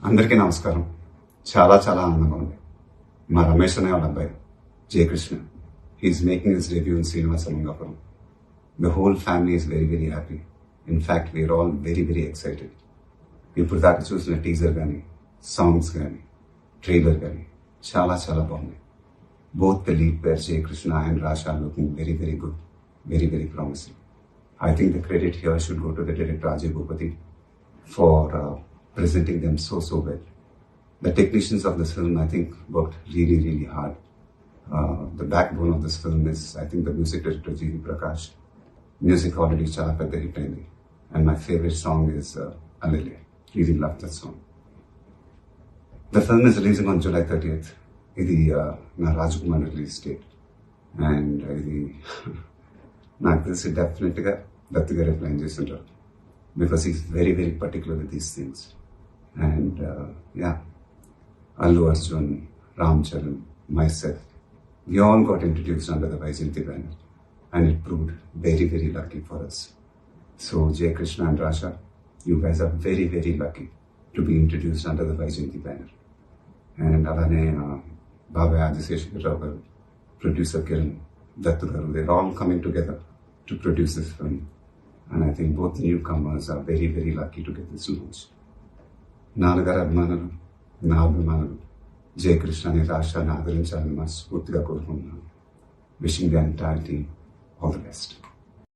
అందరికీ నమస్కారం. చాలా చాలా ఆనందంగా ఉంది. మా రమేష్ అనే వాళ్ళ అబ్బాయి Jayakrishna, he's making his debut in Srinivasa Mangapuram. The whole family is very very happy. In fact we are all very very excited. ఇప్పుడు దాకా చూసిన టీజర్ కానీ, సాంగ్స్ కానీ, ట్రైలర్ కానీ చాలా చాలా బాగుంది. Both the lead pair Jaykrishna and Rasha looking very very good, very very promising. I think the credit here should go to the director Ajay Bhupati for presenting them so well. The technicians of this film, I think, worked really hard. The backbone of this film is, I think, the music director G.V. Prakash. Music already chala pedda hit ayindi, and my favorite song is Alele. Really love that song. The film is releasing on July 30th. Idi na Rajkumar release date, and idi నాకు తెలిసి డెఫినెట్గా దత్తు గారే plan చేస్తుంటారు, because is very very particular with these things. And Allu Arjun, Ram Charan, myself, we all got introduced under the Vaijayanti banner, and it proved very very lucky for us. So Jaykrishna and Rasha, you guys are very very lucky to be introduced under the Vaijayanti banner. And alane Baba Adiseshwar Rao garu, producer Kiran, Dattu garu, they're all coming together to produce this film, and I think both newcomers are very very lucky to get this launch. నాన్నగారు అభిమానులు, నా అభిమానులు జయకృష్ణని, రాషాని ఆదరించాలని మనస్ఫూర్తిగా కోరుకుంటున్నాను. Wishing the entire team all the best.